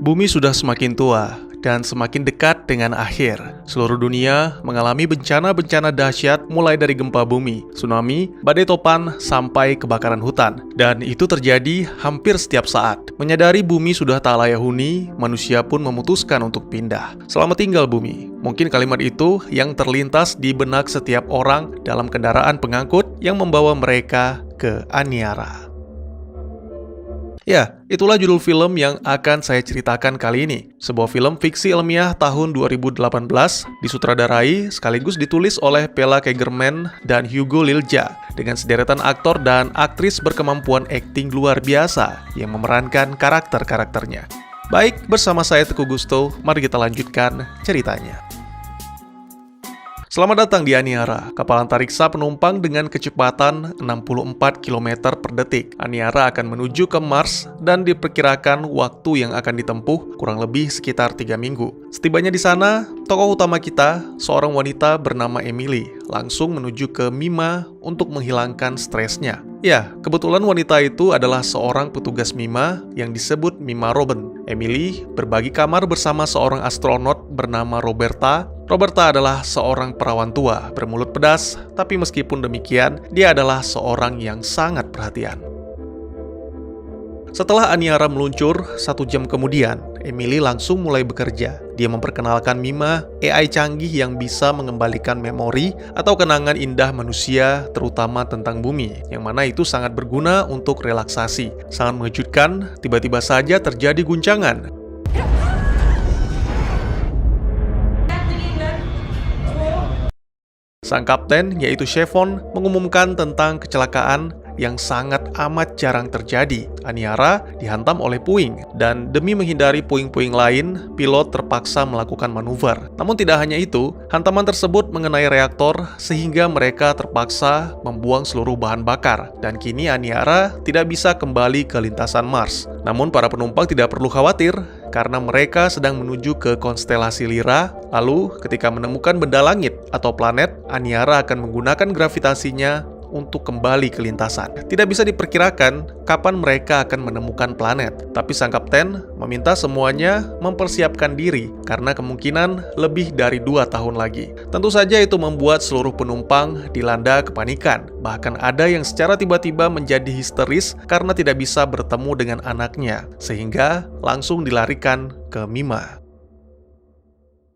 Bumi sudah semakin tua dan semakin dekat dengan akhir. Seluruh dunia mengalami bencana-bencana dahsyat mulai dari gempa bumi, tsunami, badai topan, sampai kebakaran hutan. Dan itu terjadi hampir setiap saat. Menyadari bumi sudah tak layak huni, manusia pun memutuskan untuk pindah. Selamat tinggal bumi. Mungkin kalimat itu yang terlintas di benak setiap orang dalam kendaraan pengangkut yang membawa mereka ke Aniara. Ya, itulah judul film yang akan saya ceritakan kali ini. Sebuah film fiksi ilmiah tahun 2018, disutradarai sekaligus ditulis oleh Pela Kegerman dan Hugo Lilja, dengan sederetan aktor dan aktris berkemampuan akting luar biasa yang memerankan karakter-karakternya. Baik, bersama saya Teguh Gusto, mari kita lanjutkan ceritanya. Selamat datang di Aniara, kapal antariksa penumpang dengan kecepatan 64 km per detik. Aniara akan menuju ke Mars dan diperkirakan waktu yang akan ditempuh kurang lebih sekitar 3 minggu. Setibanya di sana, tokoh utama kita, seorang wanita bernama Emily, langsung menuju ke Mima untuk menghilangkan stresnya. Ya, kebetulan wanita itu adalah seorang petugas Mima yang disebut Mima Robin. Emily berbagi kamar bersama seorang astronot bernama Roberta. Roberta adalah seorang perawan tua, bermulut pedas, tapi meskipun demikian, dia adalah seorang yang sangat perhatian. Setelah Aniara meluncur, 1 jam kemudian, Emily langsung mulai bekerja. Dia memperkenalkan Mima, AI canggih yang bisa mengembalikan memori atau kenangan indah manusia, terutama tentang bumi, yang mana itu sangat berguna untuk relaksasi. Sangat mengejutkan, tiba-tiba saja terjadi guncangan. Sang kapten, yaitu Chevron, mengumumkan tentang kecelakaan yang sangat amat jarang terjadi. Aniara dihantam oleh puing, dan demi menghindari puing-puing lain, pilot terpaksa melakukan manuver. Namun tidak hanya itu, hantaman tersebut mengenai reaktor sehingga mereka terpaksa membuang seluruh bahan bakar, dan kini Aniara tidak bisa kembali ke lintasan Mars. Namun para penumpang tidak perlu khawatir, karena mereka sedang menuju ke konstelasi Lyra. Lalu, ketika menemukan benda langit atau planet, Aniara akan menggunakan gravitasinya untuk kembali ke lintasan. Tidak bisa diperkirakan kapan mereka akan menemukan planet, tapi sang kapten meminta semuanya mempersiapkan diri karena kemungkinan lebih dari 2 tahun lagi. Tentu saja itu membuat seluruh penumpang dilanda kepanikan. Bahkan ada yang secara tiba-tiba menjadi histeris karena tidak bisa bertemu dengan anaknya, sehingga langsung dilarikan ke Mima.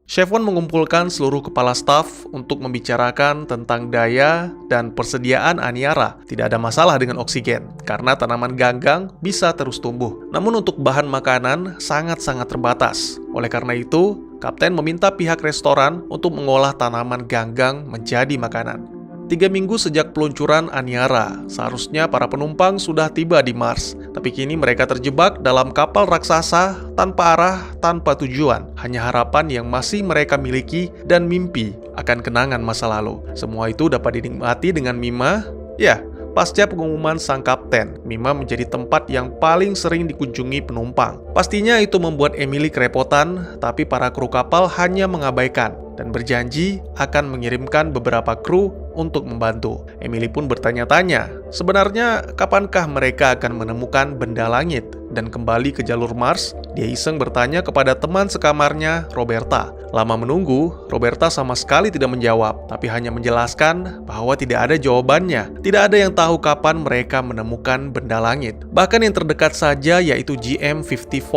Chevron mengumpulkan seluruh kepala staf untuk membicarakan tentang daya dan persediaan Aniara. Tidak ada masalah dengan oksigen, karena tanaman ganggang bisa terus tumbuh. Namun untuk bahan makanan sangat-sangat terbatas. Oleh karena itu, kapten meminta pihak restoran untuk mengolah tanaman ganggang menjadi makanan. 3 minggu sejak peluncuran Aniara, seharusnya para penumpang sudah tiba di Mars. Tapi kini mereka terjebak dalam kapal raksasa tanpa arah, tanpa tujuan. Hanya harapan yang masih mereka miliki dan mimpi akan kenangan masa lalu. Semua itu dapat dinikmati dengan Mima. Ya, pasca pengumuman sang kapten, Mima menjadi tempat yang paling sering dikunjungi penumpang. Pastinya itu membuat Emily kerepotan, tapi para kru kapal hanya mengabaikan dan berjanji akan mengirimkan beberapa kru untuk membantu. Emily pun bertanya-tanya, sebenarnya kapankah mereka akan menemukan benda langit dan kembali ke jalur Mars? Dia iseng bertanya kepada teman sekamarnya, Roberta. Lama menunggu, Roberta sama sekali tidak menjawab, tapi hanya menjelaskan bahwa tidak ada jawabannya. Tidak ada yang tahu kapan mereka menemukan benda langit. Bahkan yang terdekat saja, yaitu GM-54,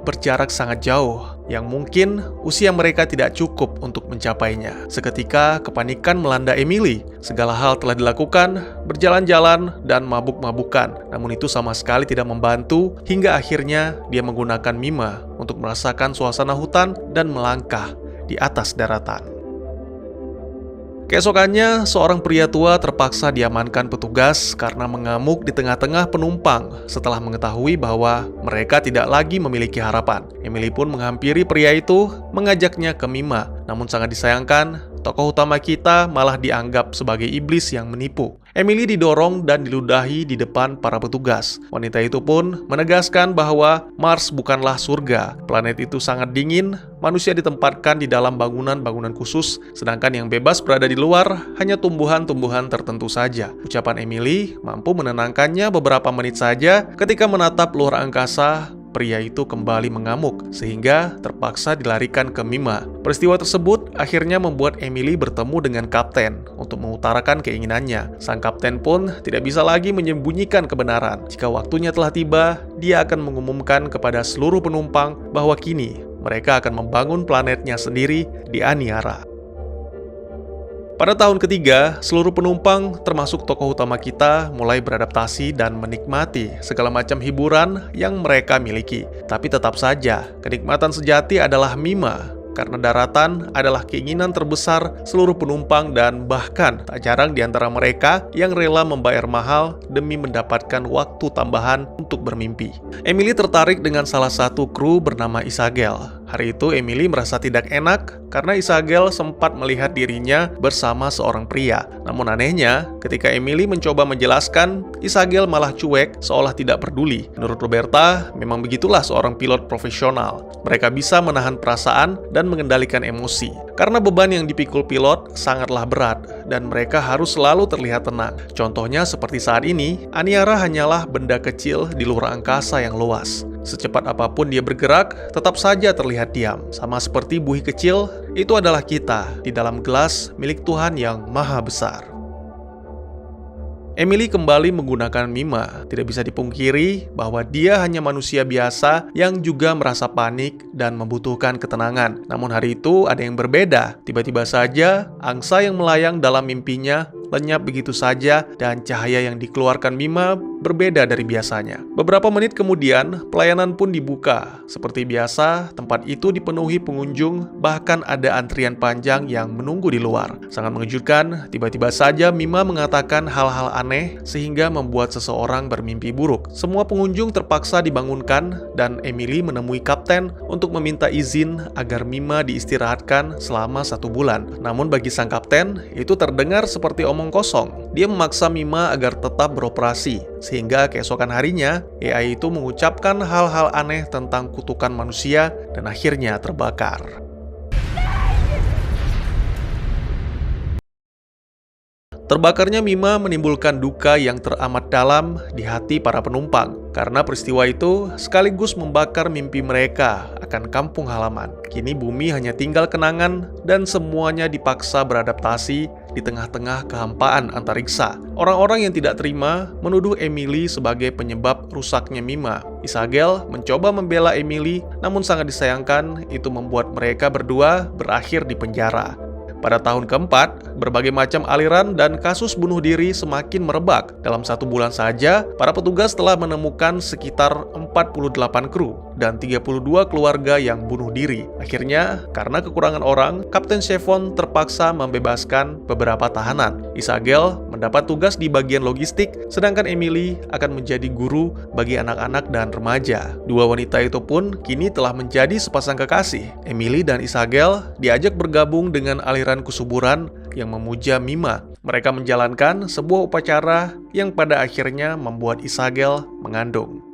berjarak sangat jauh, yang mungkin usia mereka tidak cukup untuk mencapainya. Seketika kepanikan melanda Emily. Segala hal telah dilakukan, berjalan-jalan dan mabuk-mabukan. Namun itu sama sekali tidak membantu, hingga akhirnya dia menggunakan Mima untuk merasakan suasana hutan dan melangkah di atas daratan. Keesokannya, seorang pria tua terpaksa diamankan petugas karena mengamuk di tengah-tengah penumpang setelah mengetahui bahwa mereka tidak lagi memiliki harapan. Emily pun menghampiri pria itu, mengajaknya ke Mima. Namun sangat disayangkan, tokoh utama kita malah dianggap sebagai iblis yang menipu. Emily didorong dan diludahi di depan para petugas. Wanita itu pun menegaskan bahwa Mars bukanlah surga. Planet itu sangat dingin, manusia ditempatkan di dalam bangunan-bangunan khusus, sedangkan yang bebas berada di luar hanya tumbuhan-tumbuhan tertentu saja. Ucapan Emily mampu menenangkannya beberapa menit saja ketika menatap luar angkasa pria itu kembali mengamuk, sehingga terpaksa dilarikan ke Mima. Peristiwa tersebut akhirnya membuat Emily bertemu dengan kapten untuk mengutarakan keinginannya. Sang kapten pun tidak bisa lagi menyembunyikan kebenaran. Jika waktunya telah tiba, dia akan mengumumkan kepada seluruh penumpang bahwa kini mereka akan membangun planetnya sendiri di Aniara. Pada tahun ketiga, seluruh penumpang termasuk tokoh utama kita mulai beradaptasi dan menikmati segala macam hiburan yang mereka miliki. Tapi tetap saja, kenikmatan sejati adalah Mima, karena daratan adalah keinginan terbesar seluruh penumpang dan bahkan tak jarang di antara mereka yang rela membayar mahal demi mendapatkan waktu tambahan untuk bermimpi. Emily tertarik dengan salah satu kru bernama Isagel. Hari itu Emily merasa tidak enak karena Isagel sempat melihat dirinya bersama seorang pria. Namun anehnya, ketika Emily mencoba menjelaskan, Isagel malah cuek seolah tidak peduli. Menurut Roberta, memang begitulah seorang pilot profesional. Mereka bisa menahan perasaan dan mengendalikan emosi. Karena beban yang dipikul pilot sangatlah berat dan mereka harus selalu terlihat tenang. Contohnya seperti saat ini, Aniara hanyalah benda kecil di luar angkasa yang luas. Secepat apapun dia bergerak, tetap saja terlihat diam. Sama seperti buih kecil, itu adalah kita di dalam gelas milik Tuhan yang Maha Besar. Emily kembali menggunakan Mima. Tidak bisa dipungkiri bahwa dia hanya manusia biasa yang juga merasa panik dan membutuhkan ketenangan. Namun hari itu ada yang berbeda. Tiba-tiba saja, angsa yang melayang dalam mimpinya lenyap begitu saja dan cahaya yang dikeluarkan Mima berbeda dari biasanya. Beberapa menit kemudian, pelayanan pun dibuka. Seperti biasa, tempat itu dipenuhi pengunjung, bahkan ada antrian panjang yang menunggu di luar. Sangat mengejutkan, tiba-tiba saja Mima mengatakan hal-hal aneh sehingga membuat seseorang bermimpi buruk. Semua pengunjung terpaksa dibangunkan dan Emily menemui kapten untuk meminta izin agar Mima diistirahatkan selama 1 bulan. Namun bagi sang kapten, itu terdengar seperti omong kosong. Dia memaksa Mima agar tetap beroperasi, sehingga keesokan harinya AI itu mengucapkan hal-hal aneh tentang kutukan manusia dan akhirnya terbakar. Terbakarnya Mima menimbulkan duka yang teramat dalam di hati para penumpang. Karena peristiwa itu sekaligus membakar mimpi mereka akan kampung halaman. Kini bumi hanya tinggal kenangan dan semuanya dipaksa beradaptasi di tengah-tengah kehampaan antariksa. Orang-orang yang tidak terima menuduh Emily sebagai penyebab rusaknya Mima. Isagel mencoba membela Emily, namun sangat disayangkan itu membuat mereka berdua berakhir di penjara. Pada tahun keempat, berbagai macam aliran dan kasus bunuh diri semakin merebak. Dalam 1 bulan saja, para petugas telah menemukan sekitar 48 kru dan 32 keluarga yang bunuh diri. Akhirnya, karena kekurangan orang, Kapten Chevron terpaksa membebaskan beberapa tahanan. Isagel mendapat tugas di bagian logistik, sedangkan Emily akan menjadi guru bagi anak-anak dan remaja. Dua wanita itu pun kini telah menjadi sepasang kekasih. Emily dan Isagel diajak bergabung dengan aliran kusuburan yang memuja Mima. Mereka menjalankan sebuah upacara yang pada akhirnya membuat Isagel mengandung.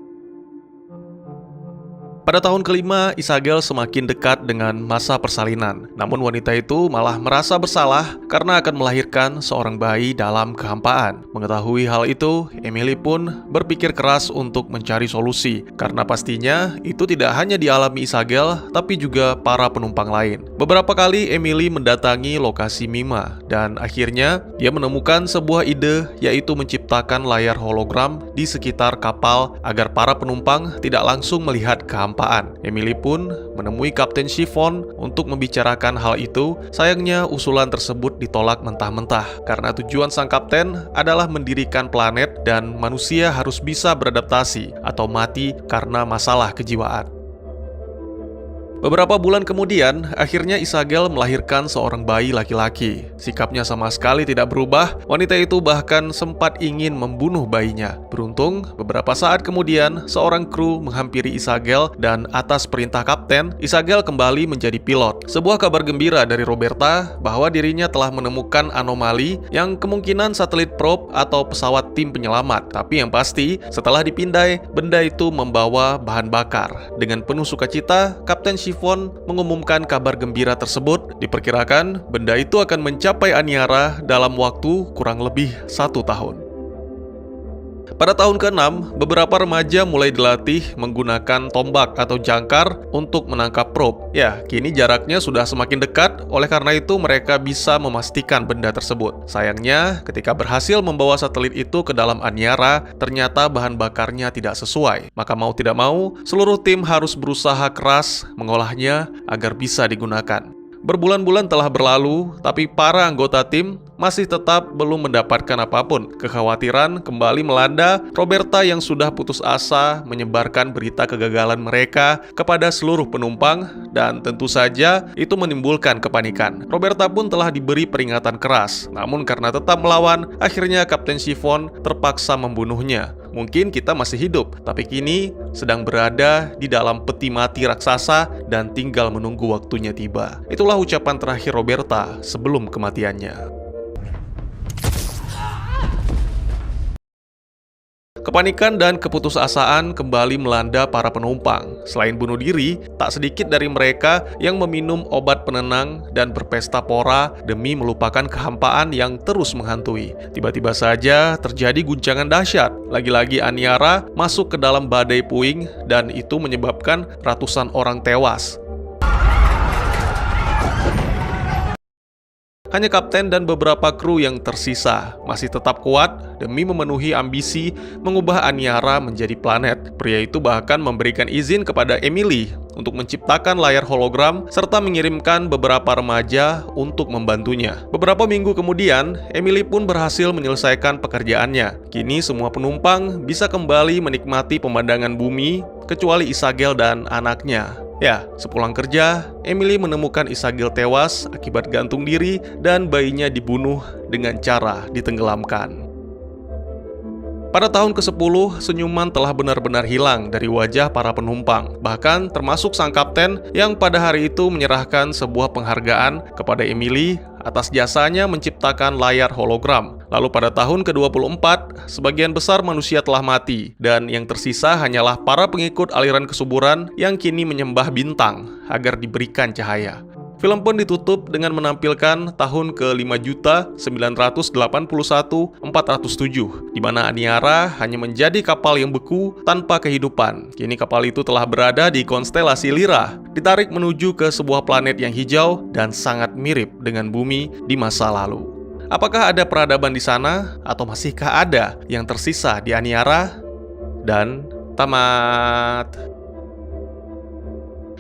Pada tahun kelima, Isagel semakin dekat dengan masa persalinan. Namun wanita itu malah merasa bersalah karena akan melahirkan seorang bayi dalam kehampaan. Mengetahui hal itu, Emily pun berpikir keras untuk mencari solusi. Karena pastinya itu tidak hanya dialami Isagel, tapi juga para penumpang lain. Beberapa kali Emily mendatangi lokasi Mima, dan akhirnya dia menemukan sebuah ide, yaitu menciptakan layar hologram di sekitar kapal agar para penumpang tidak langsung melihat kehampaan. Emily pun menemui Kapten Chevron untuk membicarakan hal itu. Sayangnya usulan tersebut ditolak mentah-mentah karena tujuan sang kapten adalah mendirikan planet dan manusia harus bisa beradaptasi atau mati karena masalah kejiwaan. Beberapa bulan kemudian, akhirnya Isagel melahirkan seorang bayi laki-laki. Sikapnya sama sekali tidak berubah, wanita itu bahkan sempat ingin membunuh bayinya. Beruntung, beberapa saat kemudian, seorang kru menghampiri Isagel dan atas perintah kapten, Isagel kembali menjadi pilot. Sebuah kabar gembira dari Roberta bahwa dirinya telah menemukan anomali yang kemungkinan satelit probe atau pesawat tim penyelamat. Tapi yang pasti, setelah dipindai, benda itu membawa bahan bakar. Dengan penuh sukacita, Kapten Chevron mengumumkan kabar gembira tersebut. Diperkirakan benda itu akan mencapai Aniara dalam waktu kurang lebih 1 tahun. Pada tahun ke-6, beberapa remaja mulai dilatih menggunakan tombak atau jangkar untuk menangkap probe. Ya, kini jaraknya sudah semakin dekat, oleh karena itu mereka bisa memastikan benda tersebut. Sayangnya, ketika berhasil membawa satelit itu ke dalam Aniara, ternyata bahan bakarnya tidak sesuai. Maka mau tidak mau, seluruh tim harus berusaha keras mengolahnya agar bisa digunakan. Berbulan-bulan telah berlalu, tapi para anggota tim masih tetap belum mendapatkan apapun. Kekhawatiran kembali melanda Roberta yang sudah putus asa menyebarkan berita kegagalan mereka kepada seluruh penumpang, dan tentu saja itu menimbulkan kepanikan. Roberta pun telah diberi peringatan keras, namun karena tetap melawan, akhirnya Kapten Chiffon terpaksa membunuhnya. Mungkin kita masih hidup, tapi kini sedang berada di dalam peti mati raksasa dan tinggal menunggu waktunya tiba. Itulah ucapan terakhir Roberta sebelum kematiannya. Kepanikan dan keputusasaan kembali melanda para penumpang. Selain bunuh diri, tak sedikit dari mereka yang meminum obat penenang dan berpesta pora demi melupakan kehampaan yang terus menghantui. Tiba-tiba saja terjadi guncangan dahsyat. Lagi-lagi Aniara masuk ke dalam badai puing dan itu menyebabkan ratusan orang tewas. Hanya kapten dan beberapa kru yang tersisa masih tetap kuat demi memenuhi ambisi mengubah Aniara menjadi planet. Pria itu bahkan memberikan izin kepada Emily untuk menciptakan layar hologram serta mengirimkan beberapa remaja untuk membantunya. Beberapa minggu kemudian, Emily pun berhasil menyelesaikan pekerjaannya. Kini semua penumpang bisa kembali menikmati pemandangan bumi kecuali Isagel dan anaknya. Ya, sepulang kerja, Emily menemukan Isagel tewas akibat gantung diri dan bayinya dibunuh dengan cara ditenggelamkan. Pada tahun ke-10, senyuman telah benar-benar hilang dari wajah para penumpang, bahkan termasuk sang kapten yang pada hari itu menyerahkan sebuah penghargaan kepada Emily atas jasanya menciptakan layar hologram. Lalu pada tahun ke-24, sebagian besar manusia telah mati, dan yang tersisa hanyalah para pengikut aliran kesuburan yang kini menyembah bintang agar diberikan cahaya. Film pun ditutup dengan menampilkan tahun ke-5.981.407, di mana Aniara hanya menjadi kapal yang beku tanpa kehidupan. Kini kapal itu telah berada di konstelasi Lyra, ditarik menuju ke sebuah planet yang hijau dan sangat mirip dengan bumi di masa lalu. Apakah ada peradaban di sana, atau masihkah ada yang tersisa di Aniara? Dan tamat.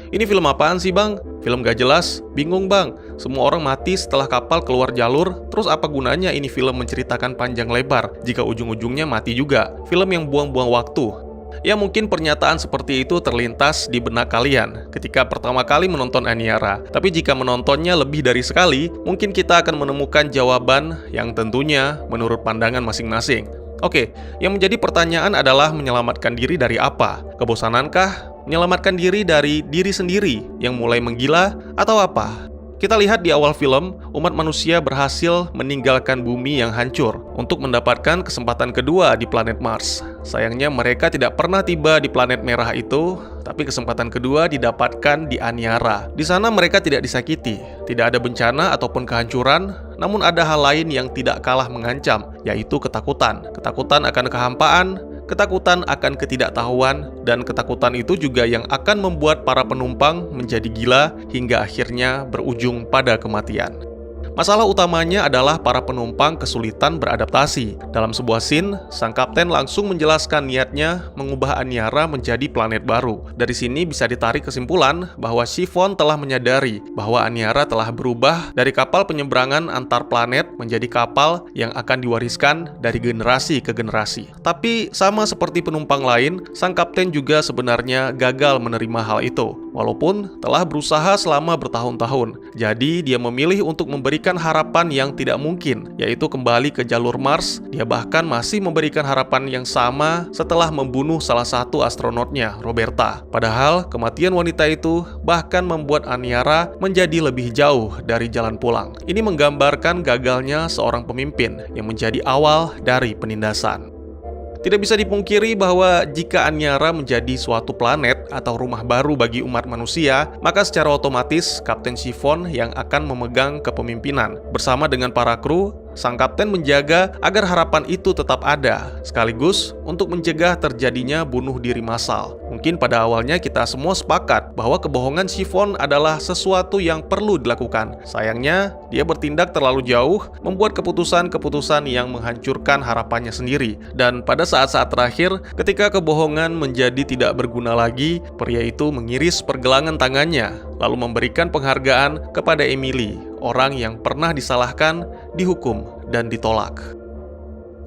Ini film apaan sih bang? Film gak jelas? Bingung bang. Semua orang mati setelah kapal keluar jalur. Terus apa gunanya ini film menceritakan panjang lebar jika ujung-ujungnya mati juga? Film yang buang-buang waktu. Ya mungkin pernyataan seperti itu terlintas di benak kalian ketika pertama kali menonton Aniara. Tapi jika menontonnya lebih dari sekali, mungkin kita akan menemukan jawaban yang tentunya menurut pandangan masing-masing. Oke, yang menjadi pertanyaan adalah menyelamatkan diri dari apa? Kebosanankah? Menyelamatkan diri dari diri sendiri yang mulai menggila atau apa? Kita lihat di awal film, umat manusia berhasil meninggalkan bumi yang hancur untuk mendapatkan kesempatan kedua di planet Mars. Sayangnya mereka tidak pernah tiba di planet merah itu, tapi kesempatan kedua didapatkan di Aniara. Di sana mereka tidak disakiti, tidak ada bencana ataupun kehancuran, namun ada hal lain yang tidak kalah mengancam, yaitu ketakutan. Ketakutan akan kehampaan, ketakutan akan ketidaktahuan, dan ketakutan itu juga yang akan membuat para penumpang menjadi gila hingga akhirnya berujung pada kematian. Masalah utamanya adalah para penumpang kesulitan beradaptasi. Dalam sebuah scene, sang kapten langsung menjelaskan niatnya mengubah Aniara menjadi planet baru. Dari sini bisa ditarik kesimpulan bahwa Chiffon telah menyadari bahwa Aniara telah berubah dari kapal penyeberangan antar planet menjadi kapal yang akan diwariskan dari generasi ke generasi. Tapi sama seperti penumpang lain, sang kapten juga sebenarnya gagal menerima hal itu, walaupun telah berusaha selama bertahun-tahun. Jadi dia memilih untuk memberikan harapan yang tidak mungkin, yaitu kembali ke jalur Mars. Dia bahkan masih memberikan harapan yang sama setelah membunuh salah satu astronotnya, Roberta. Padahal kematian wanita itu bahkan membuat Aniara menjadi lebih jauh dari jalan pulang. Ini menggambarkan gagalnya seorang pemimpin yang menjadi awal dari penindasan. Tidak bisa dipungkiri bahwa jika Aniara menjadi suatu planet atau rumah baru bagi umat manusia, maka secara otomatis Kapten Chiffon yang akan memegang kepemimpinan. Bersama dengan para kru, sang kapten menjaga agar harapan itu tetap ada, sekaligus untuk mencegah terjadinya bunuh diri massal. Mungkin pada awalnya kita semua sepakat bahwa kebohongan Chiffon adalah sesuatu yang perlu dilakukan. Sayangnya, dia bertindak terlalu jauh, membuat keputusan-keputusan yang menghancurkan harapannya sendiri. Dan pada saat-saat terakhir, ketika kebohongan menjadi tidak berguna lagi, pria itu mengiris pergelangan tangannya, lalu memberikan penghargaan kepada Emily, orang yang pernah disalahkan, dihukum, dan ditolak.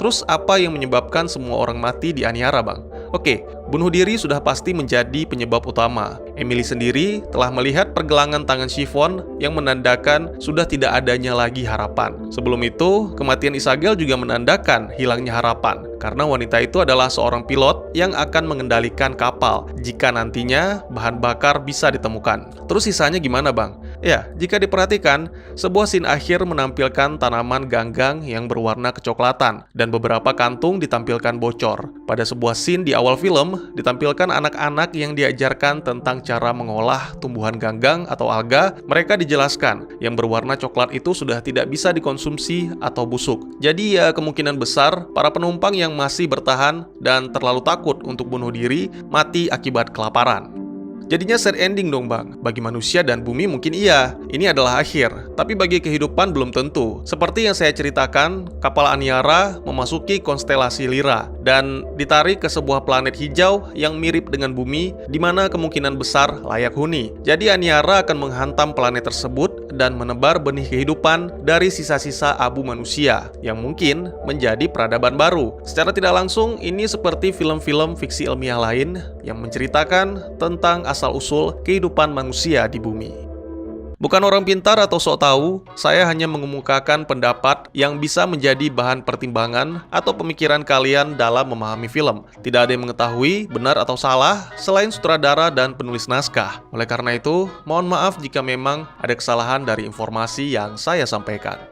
Terus apa yang menyebabkan semua orang mati di Aniara, Bang? Oke, bunuh diri sudah pasti menjadi penyebab utama. Emily sendiri telah melihat pergelangan tangan Chiffon yang menandakan sudah tidak adanya lagi harapan. Sebelum itu, kematian Isagel juga menandakan hilangnya harapan, karena wanita itu adalah seorang pilot yang akan mengendalikan kapal jika nantinya bahan bakar bisa ditemukan. Terus sisanya gimana, Bang? Ya, jika diperhatikan, sebuah scene akhir menampilkan tanaman ganggang yang berwarna kecoklatan dan beberapa kantung ditampilkan bocor. Pada sebuah scene di awal film, ditampilkan anak-anak yang diajarkan tentang cara mengolah tumbuhan ganggang atau alga. Mereka dijelaskan yang berwarna coklat itu sudah tidak bisa dikonsumsi atau busuk. Jadi ya kemungkinan besar para penumpang yang masih bertahan dan terlalu takut untuk bunuh diri mati akibat kelaparan. Jadinya sad ending dong, Bang. Bagi manusia dan bumi mungkin iya, ini adalah akhir. Tapi bagi kehidupan belum tentu. Seperti yang saya ceritakan, kapal Aniara memasuki konstelasi Lyra dan ditarik ke sebuah planet hijau yang mirip dengan bumi, di mana kemungkinan besar layak huni. Jadi Aniara akan menghantam planet tersebut dan menebar benih kehidupan dari sisa-sisa abu manusia yang mungkin menjadi peradaban baru. Secara tidak langsung, ini seperti film-film fiksi ilmiah lain yang menceritakan tentang asal-usul kehidupan manusia di bumi. Bukan orang pintar atau sok tahu, saya hanya mengemukakan pendapat yang bisa menjadi bahan pertimbangan atau pemikiran kalian dalam memahami film. Tidak ada yang mengetahui benar atau salah selain sutradara dan penulis naskah. Oleh karena itu, mohon maaf jika memang ada kesalahan dari informasi yang saya sampaikan.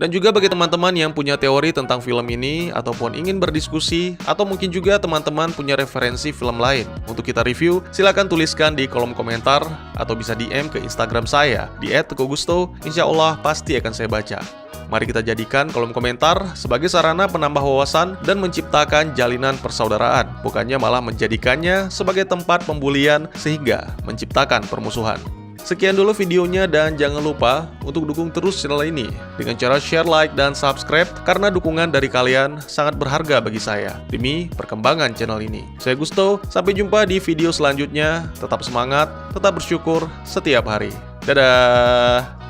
Dan juga bagi teman-teman yang punya teori tentang film ini ataupun ingin berdiskusi, atau mungkin juga teman-teman punya referensi film lain untuk kita review, silakan tuliskan di kolom komentar atau bisa DM ke Instagram saya di @teguhgusto. Insya Allah pasti akan saya baca. Mari kita jadikan kolom komentar sebagai sarana penambah wawasan dan menciptakan jalinan persaudaraan, bukannya malah menjadikannya sebagai tempat pembulian sehingga menciptakan permusuhan. Sekian dulu videonya dan jangan lupa untuk dukung terus channel ini dengan cara share, like, dan subscribe karena dukungan dari kalian sangat berharga bagi saya demi perkembangan channel ini. Saya Gusto, sampai jumpa di video selanjutnya. Tetap semangat, tetap bersyukur setiap hari. Dadah!